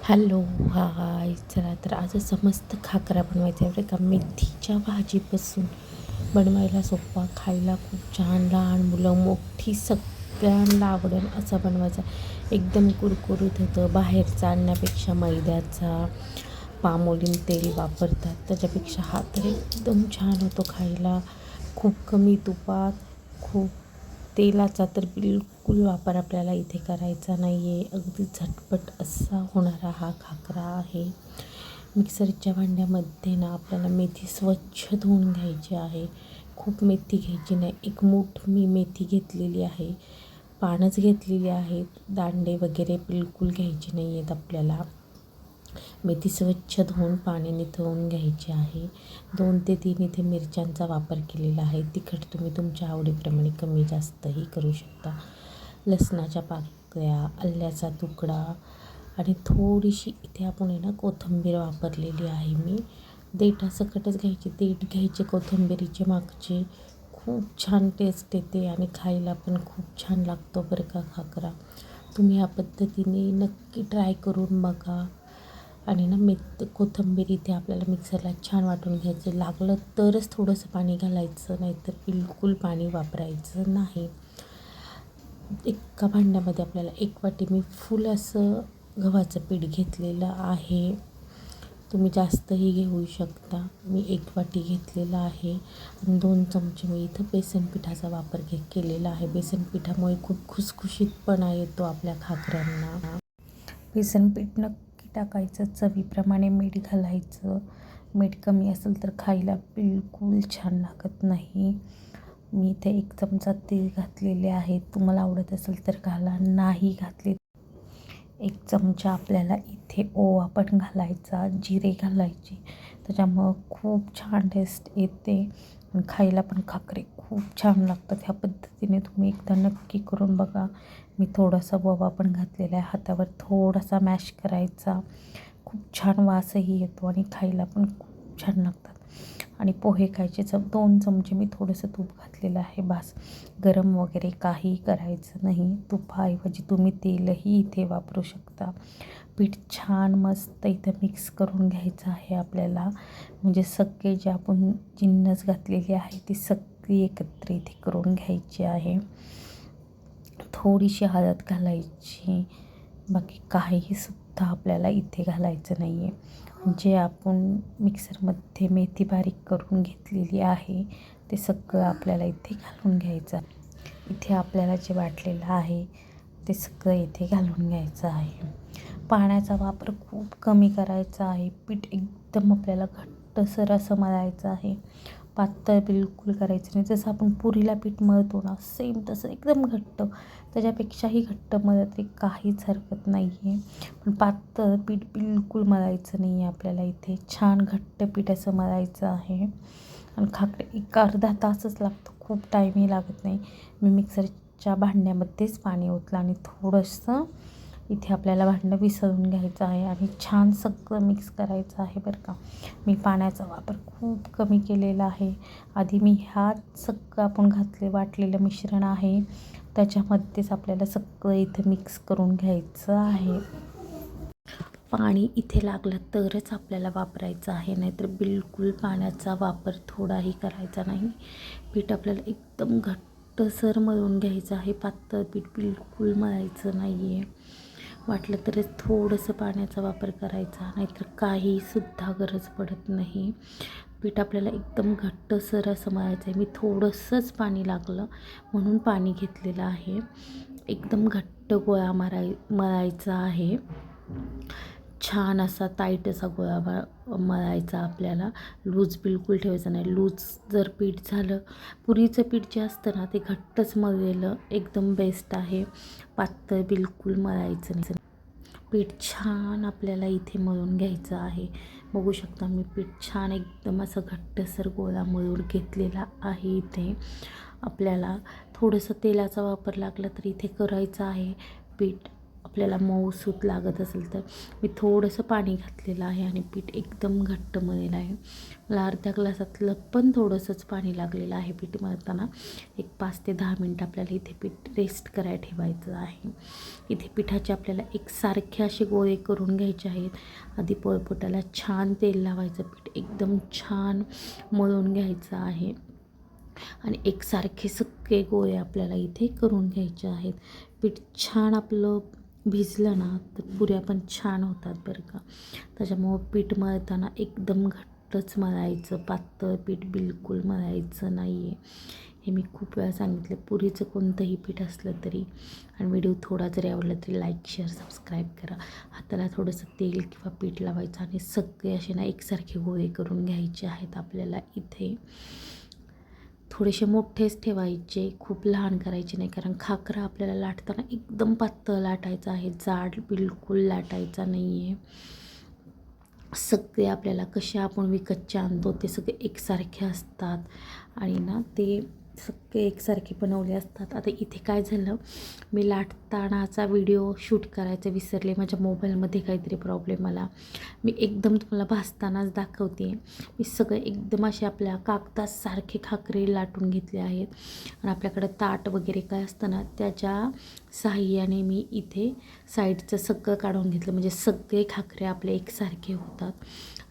Hello hi. चला तर आज मस्त खाकरा बनवायचा आहे का. मेथीच्या भाजीपासून बनवायला सोपा, खायला खूप छान, लहान मुलं मोठी सगळ्यांना आवडेल असा बनवायचा. एकदम कुरकुरीत होतं. बाहेरचा आणण्यापेक्षा मैद्याचा पामोलीन तेल वापरतात, त्याच्यापेक्षा हा तर एकदम छान होतो खायला. खूप कमी तुपात, खूप तेलाचा तर बिलकुल वापर आपल्याला इथे करायचा नाही आहे. अगदी झटपट असा होणारा हा खाकरा आहे. मिक्सरच्या भांड्यामध्ये ना आपल्याला मेथी स्वच्छ धुवून घ्यायची आहे. खूप मेथी घ्यायची नाही, एक मूठ मी मेथी घेतलेली आहे. पानच घेतलेली आहेत, दांडे वगैरे बिलकुल घ्यायचे नाही आहेत आपल्याला. मेथी स्वच्छ धुवून पाण्याने धुवून घ्यायची आहे. 2 ते 3 इथे मिरच्यांचा वापर केलेला आहे. तिखट तुम्ही तुमच्या आवडीप्रमाणे कमी जास्तही करू शकता. लसणाच्या पाकळ्या, आल्याचा तुकडा आणि थोडीशी इथे आपण आहे ना कोथिंबीर वापरलेली आहे मी. देठासकटच घ्यायची, देठ घ्यायचे कोथिंबीरीचे मागचे. खूप छान टेस्ट येते आणि खायला पण खूप छान लागतो बरं का खाकरा. तुम्ही ह्या पद्धतीने नक्की ट्राय करून बघा. आणि ना कोथिंबीर इथे आपल्याला मिक्सरला छान वाटून घ्यायचं. लागलं तरच थोडंसं पाणी घालायचं, नाहीतर बिलकुल पाणी वापरायचं नाही. एका भांड्यामध्ये आपल्याला 1 वाटी मी फुल असं गव्हाचं पीठ घेतलेलं आहे. तुम्ही जास्तही घेऊ शकता. मी 1 वाटी घेतलेलं आहे आणि 2 चमचे मी इथं बेसन पिठाचा वापर केलेला आहे. बेसन पिठामुळे खूप खुसखुशीतपणा येतो आपल्या खाकऱ्यांना. बेसन पीठ नक्की टाकायचं, चवीप्रमाणे मीठ घालायचं. मीठ कमी असेल तर खायला बिलकुल छान लागत नाही. मी इथे 1 चमचा तेल घातलेले आहे. तुम्हाला आवडत असेल तर घाला, नाही घातले 1 चमचा आपल्याला इथे ओवा पण घालायचा, जिरे घालायचे. त्याच्यामुळं खूप छान टेस्ट येते आणि खायला पण खाकरे खूप छान लागतात. ह्या पद्धतीने तुम्ही एकदा नक्की करून बघा. मी थोडासा ओवा पण घातलेला आहे. हातावर थोडासा मॅश करायचा. खूप छान वासही येतो आणि खायला पण खूप छान लागतात. आणि पोहे खायचे 2 चमचे मी थोडंसं तूप घातलेलं आहे बास. गरम वगैरे काही करायचं नाही. तुपाऐवजी तुम्ही तेलही इथे वापरू शकता. पीठ छान मस्त इथं मिक्स करून घ्यायचं आहे आपल्याला. म्हणजे सगळे जे आपण जिन्नस घातलेले आहे ती सगळी एकत्र इथे करून घ्यायची आहे. थोडीशी हळद घालायची, बाकी काहीही सुद्धा आपल्याला इथे घालायचं नाही आहे. जे आपण मिक्सरमध्ये मेथी बारीक करून घेतलेली आहे ते सगळं आपल्याला इथे घालून घ्यायचं. इथे आपल्याला जे वाटलेलं आहे ते सगळं इथे घालून घ्यायचं आहे. पाण्याचा वापर खूप कमी करायचा आहे. पीठ एकदम आपल्याला घट्टसर असं मळायचं आहे. पातळ बिलकुल करायचं नाही. जसं आपण पुरीला पीठ मळतो ना, सेम तसं एकदम घट्ट, त्याच्यापेक्षाही घट्ट मळलं तरी काहीच हरकत नाही आहे. पण पातळ पीठ बिलकुल मळायचं नाही आहे आपल्याला. इथे छान घट्ट पीठ असं मळायचं आहे. आणि खाकरे 1 अर्धा तासच लागतो, खूप टाईमही लागत नाही. मी मिक्सरच्या भांड्यामध्येच पाणी ओतलं आणि थोडंसं इथे आपल्याला भांडं विसळून घ्यायचं आहे आणि छान सगळं मिक्स करायचं आहे बरं का. मी पाण्याचा वापर खूप कमी केलेला आहे. आधी मी ह्यात सगळं आपण वाटलेलं मिश्रण आहे त्याच्यामध्येच आपल्याला सगळं इथे मिक्स करून घ्यायचं आहे. पाणी इथे लागलं तरच आपल्याला वापरायचं आहे, नाहीतर बिलकुल पाण्याचा वापर थोडाही करायचा नाही. पीठ आपल्याला एकदम घट्टसर मळून घ्यायचं आहे. पातळ पीठ बिलकुल मळायचं नाही आहे. वाटलं तरच थोडंसं पाण्याचा वापर करायचा, नाहीतर काहीसुद्धा गरज पडत नाही. पीठ आपल्याला एकदम घट्टसर असं मळायचं आहे. मी थोडंसंच पाणी लागलं म्हणून पाणी घेतलेलं आहे. एकदम घट्ट गोळा मळायचा आहे. छान असा टाईट असा गोळा मळायचा आपल्याला. लूज बिलकुल ठेवायचं नाही. लूज जर पीठ झालं, पुरीचं पीठ जे असतं ना ते घट्टच मळलेलं एकदम बेस्ट आहे. पातळ बिलकुल मळायचं नाही. पीठ छान आपल्याला इथे मळून घ्यायचं आहे. बघू शकता मी पीठ छान एकदम असं घट्टसर गोळा मळून घेतलेला आहे. इथे आपल्याला थोडंसं तेलाचा वापर लागला तर इथे करायचा आहे. पीठ आपल्याला मऊसूत लागत असेल तर मी थोडंसं पाणी घातलेलं आहे आणि पीठ एकदम घट्ट मळलेलं आहे. मला अर्ध्या ग्लासातलं पण थोडंसंच पाणी लागलेलं आहे पीठ मळताना. एक 5 ते 10 मिनटं आपल्याला इथे पीठ रेस्ट करायला ठेवायचं आहे. इथे पिठाचे आपल्याला एकसारखे असे गोळे करून घ्यायचे आहेत. आधी पोळपोटाला छान तेल लावायचं, पीठ एकदम छान मळून घ्यायचं आहे आणि एकसारखे सगळे गोळे आपल्याला इथे करून घ्यायचे आहेत. पीठ छान आपलं भिजलं ना तर पुऱ्या पण छान होतात बरं का. त्याच्यामुळं पीठ मळताना एकदम घट्टच मळायचं, पातळ पीठ बिलकुल मळायचं नाही आहे. हे मी खूप वेळा सांगितलं. पुरीचं कोणतंही पीठ असलं तरी आणि व्हिडिओ थोडा जरी आवडला तरी लाईक, शेअर, सबस्क्राईब करा. हाताला थोडंसं तेल किंवा पीठ लावायचं आणि सगळे असे ना एकसारखे गोळे करून घ्यायचे आहेत आपल्याला इथे. थोडेसे मोठेच ठेवायचे, खूप लहान करायचे नाही, कारण खाकरा आपल्याला लाटताना एकदम पातळ लाटायचा आहे, जाड बिलकुल लाटायचा नाही आहे. सगळे आपल्याला कसे आपण विकतचे आणतो ते सगळे एकसारखे असतात आणि ना ते सगळे एकसारखे बनवले असतात. आता इथे काय झालं, मी लाटतानाचा व्हिडिओ शूट करायचं विसरले. माझ्या मोबाईलमध्ये काहीतरी प्रॉब्लेम आला. मी एकदम तुम्हाला भाजतानाच दाखवते. मी सगळे एकदम असे आपल्या कागदासारखे खाकरे लाटून घेतले आहेत आणि आपल्याकडं ताट वगैरे काय असतं ना त्याच्या साहाय्याने मी इथे साईडचं सगळं काढून घेतलं, म्हणजे सगळे खाकरे आपले एकसारखे होतात.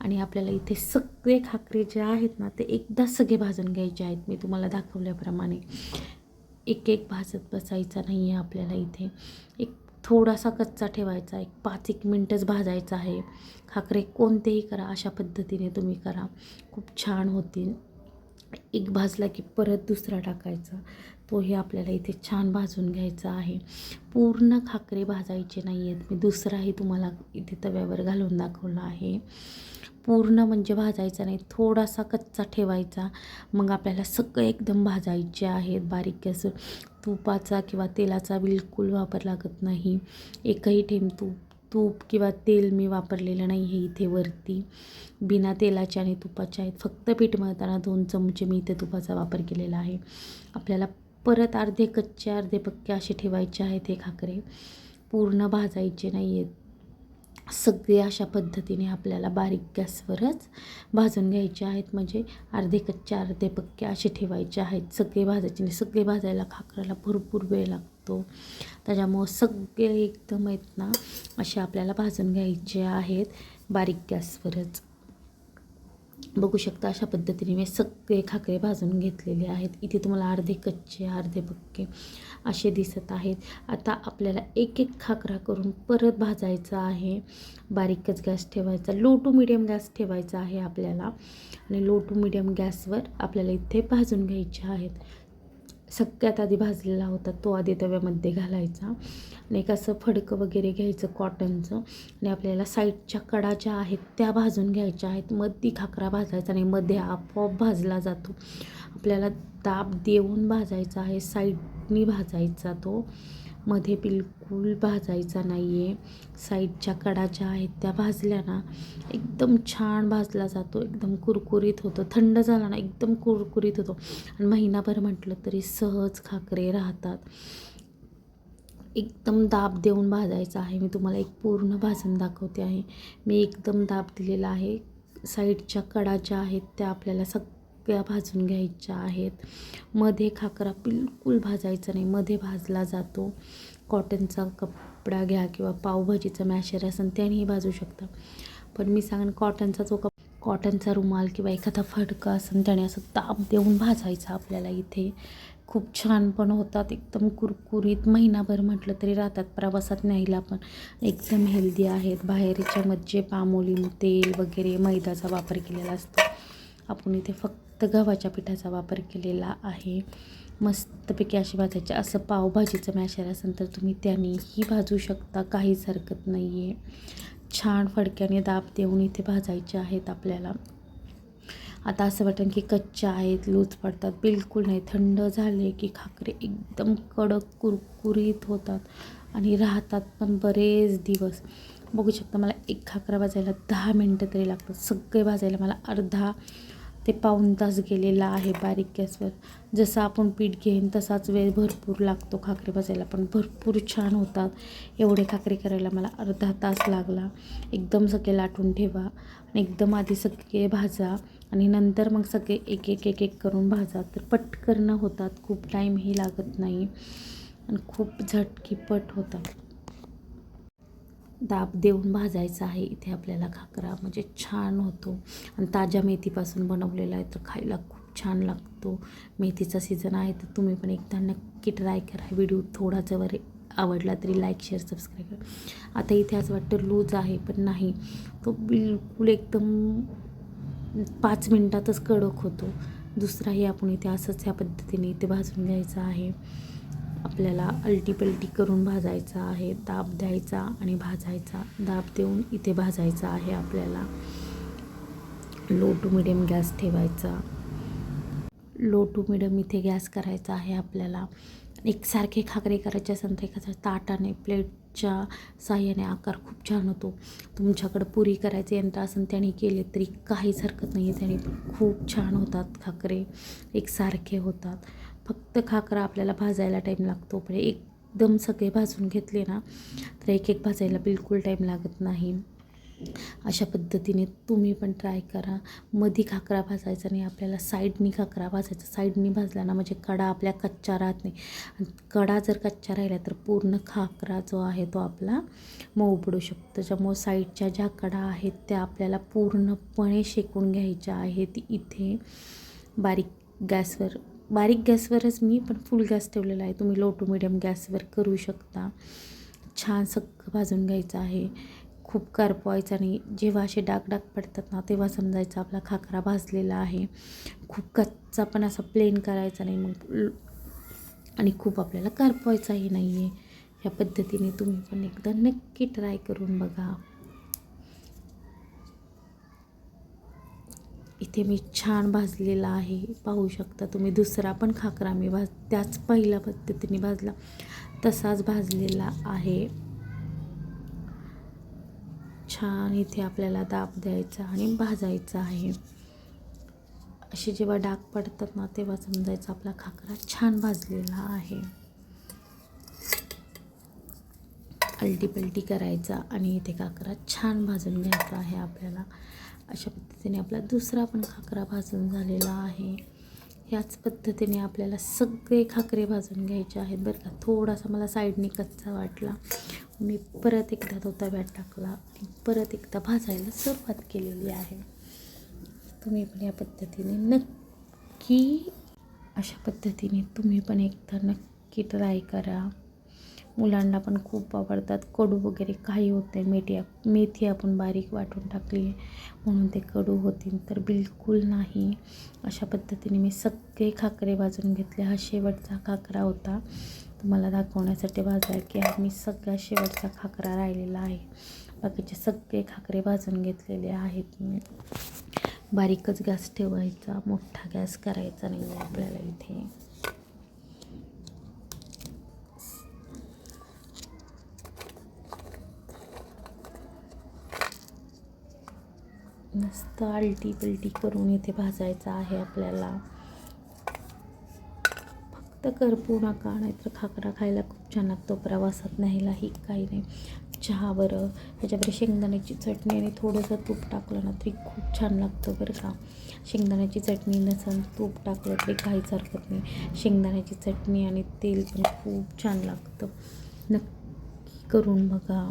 आणि आपल्याला इथे सगळे खाकरे जे आहेत ना ते एकदा सगळे भाजून घ्यायचे आहेत. मी तुम्हाला दाखवल्याप्रमाणे एक एक भाजत बसायचा नाही आहे आपल्याला इथे. एक थोडासा कच्चा ठेवायचा, एक 5-1 मिनटंच भाजायचं आहे. खाकरे कोणतेही करा, अशा पद्धतीने तुम्ही करा, खूप छान होतील. एक भाजला की परत दुसरा टाकायचा, तोही आपल्याला इथे छान भाजून घ्यायचा आहे. पूर्ण खाकरे भाजायचे नाही आहेत. मी दुसराही तुम्हाला इथे तव्यावर घालून दाखवला आहे. पूर्ण म्हणजे भाजायचा नाही, थोडासा कच्चा ठेवायचा. मग आपल्याला सगळं एकदम भाजायचे आहेत. बारीक गॅसवर तुपाचा किंवा तेलाचा बिलकुल वापर लागत नाही. एकही थेंब तूप किंवा तेल मी वापरलेलं नाही आहे इथे वरती. बिना तेलाचे आणि तुपाचे आहेत. फक्त पीठ मळताना 2 चमचे मी इथे तुपाचा वापर केलेला आहे. आपल्याला परत अर्धे कच्चे अर्धे पक्के असे ठेवायचे आहेत हे खाकरे, पूर्ण भाजायचे नाही आहेत. सगळे अशा पद्धतीने आपल्याला बारीक गॅसवरच भाजून घ्यायचे आहेत, म्हणजे अर्धे कच्चे अर्धे पक्के असे ठेवायचे आहेत. सगळे भाजायचे नाही, सगळे भाजायला खाकराला भरपूर वेळ लागतो. त्याच्यामुळं सगळे एकदम आहेत ना असे आपल्याला भाजून घ्यायचे आहेत बारीक गॅसवरच. बघू शकता अशा पद्धतीने मी सगळे खाकरे भाजून घेतलेले आहेत. इथे तुम्हाला अर्धे कच्चे अर्धे पक्के असे दिसत आहेत. आता आपल्याला एक एक खाकरा करून परत भाजायचा आहे. बारीकच गॅस ठेवायचा, लो टू मिडियम गॅस ठेवायचा आहे आपल्याला आणि लो टू मिडियम गॅसवर आपल्याला इथे भाजून घ्यायचे आहेत. सगळ्यात आधी भाजलेला होता तो आधी तव्यामध्ये घालायचा आणि एक असं फडकं वगैरे घ्यायचं कॉटनचं आणि आपल्याला साईडच्या कडा ज्या आहेत त्या भाजून घ्यायच्या आहेत. मध्ये खाकरा भाजायचा आणि मध्ये आपोआप भाजला जातो. आपल्याला दाब देऊन भाजायचा आहे, साईडनी भाजायचा तो, मध्ये बिलकुल भाजायचा नाही आहे. साईडच्या कडा ज्या आहेत त्या भाजल्या ना एकदम छान भाजला जातो, एकदम कुरकुरीत होतो. थंड झाला ना एकदम कुरकुरीत होतो आणि महिनाभर म्हटलं तरी सहज खाकरे राहतात. एकदम दाब देऊन भाजायचा आहे. मी तुम्हाला एक पूर्ण भाजून दाखवते आहे. मी एकदम दाब दिलेला आहे. साईडच्या कडा ज्या आहेत त्या आपल्याला सगळ्या भाजून घ्यायच्या आहेत. मध्ये खाकरा बिलकुल भाजायचा नाही, मध्ये भाजला जातो. कॉटनचा कपडा घ्या किंवा पावभाजीचं मॅशर असेल त्यानेही भाजू शकता, पण मी सांगेन कॉटनचा रुमाल किंवा एखादा फडका असेल त्याने असं दाब देऊन भाजायचा आपल्याला इथे. खूप छान पण होतात, एकदम कुरकुरीत, महिनाभर म्हटलं तरी राहतात. प्रवासात न्यायला पण एकदम हेल्दी आहेत. बाहेर याच्यामध्ये पामोलिन तेल वगैरे मैद्याचा वापर केलेला असतो, आपण इथे फक्त गव्हाच्या पिठाचा वापर केलेला आहे. मस्तपैकी अशी भाजायची. असं पावभाजीचं मॅशर असेल तर तुम्ही त्यानेही भाजू शकता, काहीच हरकत नाही आहे. छान फडक्याने दाब देऊन इथे भाजायचे आहेत आपल्याला. आता असं वाटेल की कच्च्या आहेत, लूज पडतात, बिलकुल नाही. थंड झाले की खाकरे एकदम कडक कुरकुरीत होतात आणि राहतात पण बरेच दिवस. बघू शकता मला एक खाकरा भाजायला 10 मिनटं तरी लागतात. सगळे भाजायला मला अर्धा ते पाऊण तास गेलेला आहे बारीक गॅसवर. जसं आपण पीठ घेईन तसाच वेळ भरपूर लागतो खाकरे भाजायला, पण भरपूर छान होतात. एवढे खाकरे करायला मला अर्धा तास लागला. एकदम सगळे लाटून ठेवा आणि एकदम आधी सगळे भाजा आणि नंतर मग सगळे एक एक एक एक करून भाजा. तर पटकन होतात, खूप टाईमही लागत नाही आणि खूप झटकीपट होतात. दाब देऊन भाजायचा आहे इथे आपल्याला खाकरा, म्हणजे छान होतो. आणि ताज्या मेथीपासून बनवलेला आहे तर खायला खूप छान लागतो. मेथीचा सीझन आहे तर तुम्ही पण एकदा नक्की ट्राय करा. व्हिडिओ थोडा जर आवडला तरी लाईक शेअर सबस्क्राईब करा. आता इथे असं वाटतं लूज आहे, पण नाही, तो बिलकुल एकदम 5 मिनटातच कडक होतो. दुसराही आपण इथे असंच ह्या पद्धतीने इथे भाजून घ्यायचा आहे. आपल्याला अलटी पलटी करून भाजायचा आहे. दाब द्यायचा आणि भाजायचा. दाब देऊन इथे भाजायचा आहे आपल्याला. लो टू मिडियम गॅस ठेवायचा. लो टू मिडियम इथे गॅस करायचा आहे आपल्याला. एकसारखे खाकरे करायचे असेल तर एखाद्या ताटाने प्लेटच्या साह्याने आकार खूप छान होतो. तुमच्याकडं पुरी करायचे यंत्र असेल त्याने केले तरी काहीच हरकत नाही आहे, त्याने पण खूप छान होतात खाकरे, एकसारखे होतात. फक्त खाकरा आपल्याला भाजायला टाईम लागतो, पण एकदम सगळे भाजून घेतले ना तर एक एक भाजायला बिलकुल टाईम लागत नाही. अशा पद्धतीने तुम्ही पण ट्राय करा. मधी खाकरा भाजायचा नाही, आपल्याला साईडनी खाकरा भाजायचा. साईडनी भाजला ना म्हणजे कडा आपल्या कच्च्या राहत नाही, आणि कडा जर कच्च्या राहिल्या तर पूर्ण खाकरा जो आहे तो आपला मऊ पडू शकतो. त्याच्यामुळे साईडच्या ज्या कडा आहेत त्या आपल्याला पूर्णपणे शेकून घ्यायच्या आहेत. इथे बारीक गॅसवरच मी पण फुल गॅस ठेवलेला आहे. तुम्ही लो टू मिडियम गॅसवर करू शकता. छान सगळं भाजून घ्यायचं आहे. खूप करपवायचा नाही. जेव्हा असे डाग पडतात ना तेव्हा समजायचं आपला खाकरा भाजलेला आहे. खूप कच्चा पण असा प्लेन करायचा नाही मग, आणि खूप आपल्याला करपवायचाही नाही आहे. ह्या पद्धतीने तुम्ही पण एकदा नक्की ट्राय करून बघा. इथे मी छान भाजलेला आहे, पाहू शकता तुम्ही. दुसरा पण खाकरा मी त्याच पहिल्या पद्धतीने भाजला तसाच भाजलेला आहे. छान इथे आपल्याला दाब द्यायचा आणि भाजायचा आहे. असे जेव्हा डाग पडतात ना तेव्हा समजायचं आपला खाकरा छान भाजलेला आहे. अलटी पलटी करायचा आणि इथे खाकरा छान भाजून घ्यायचा आहे आपल्याला. अशा पद्धतीने आपला दुसरा पण खाकरा भाजून झालेला आहे. ह्याच पद्धतीने आपल्याला सगळे खाकरे भाजून घ्यायचे आहेत बरं का. थोडासा मला साईडने कच्चा वाटला, मी परत एकदा तो तव्यात टाकला आणि परत एकदा भाजायला सुरुवात केलेली आहे. तुम्ही पण या पद्धतीने अशा पद्धतीने तुम्ही पण एकदा नक्की ट्राय करा. मुलांना पण खूप आवडतात. कडू वगैरे काही होत नाही. मेथी आपण बारीक वाटून टाकली म्हणून ते कडू होतील तर बिलकुल नाही. अशा पद्धतीने मी सगळे खाकरे भाजून घेतले. हा शेवटचा खाकरा होता तुम्हाला दाखवण्यासाठी भाजला की मी सगळा शेवटचा खाकरा राहिलेला आहे. बाकीचे सगळे खाकरे भाजून घेतलेले आहेत मी. बारीकच गॅस ठेवायचा, मोठा गॅस करायचा नाही आहे आपल्याला इथे. मस्त आलटी पलटी करून इथे भाजायचा आहे आपल्याला. फक्त करपू नका, नाहीतर खाकरा खायला खूप छान लागतो. प्रवासात न्यायलाही काही नाही. चहा बरं, ह्याच्यावर शेंगदाण्याची चटणी आणि थोडंसं तूप टाकलं ना तरी खूप छान लागतं बरं का. शेंगदाण्याची चटणी नसेल तूप टाकलं तरी काहीच हरकत नाही. शेंगदाण्याची चटणी आणि तेल पण खूप छान लागतं. नक्की करून बघा,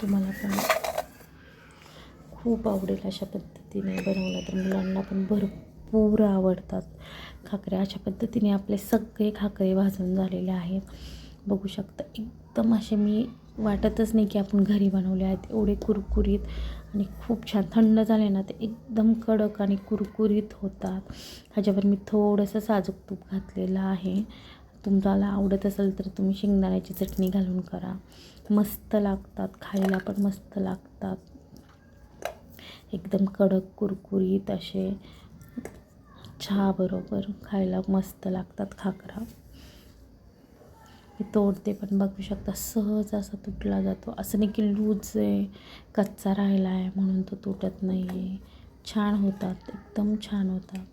तुम्हाला पण खूप आवडेल. अशा पद्धतीने बनवलं तर मुलांना पण भरपूर आवडतात खाकरे. अशा पद्धतीने आपले सगळे खाकरे भाजून झालेले आहेत. बघू शकता एकदम असे मी वाटतच नाही की आपण घरी बनवले आहेत. एवढे कुरकुरीत आणि खूप छान. थंड झाले ना ते एकदम कडक आणि कुरकुरीत होतात. ह्याच्यावर मी थोडंसं साजूक तूप घातलेलं आहे. तुम्हाला आवडत असेल तर तुम्ही शेंगदाण्याची चटणी घालून करा. मस्त लागतात, खायला पण मस्त लागतात. एकदम कडक कुरकुरीत असे चहा बरोबर खायला मस्त लागतात खाकरा. मी तोडते पण बघू शकता सहज असा तुटला जातो. असं नाही की लूज आहे, कच्चा राहिला आहे म्हणून तो तुटत नाही आहे. छान होतात, एकदम छान होतात.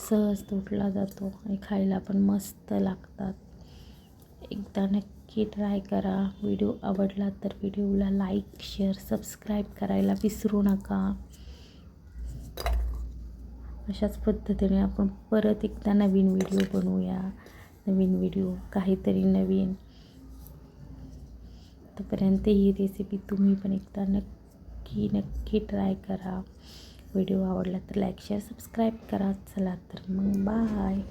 सहज तुटला जातो आणि खायला पण मस्त लागतात. एकदा नक्की ट्राय करा. व्हिडिओ आवडला तर व्हिडिओला लाईक, शेअर, सबस्क्राईब करायला विसरू नका. अशाच पद्धतीने आपण परत एकदा नवीन व्हिडिओ बनवूया. नवीन व्हिडिओ, काहीतरी नवीन. तोपर्यंत ही रेसिपी तुम्ही पण एकदा नक्की ट्राय करा. व्हिडिओ आवडला तर लाईक, शेअर, सबस्क्राईब करा. चला तर मग बाय.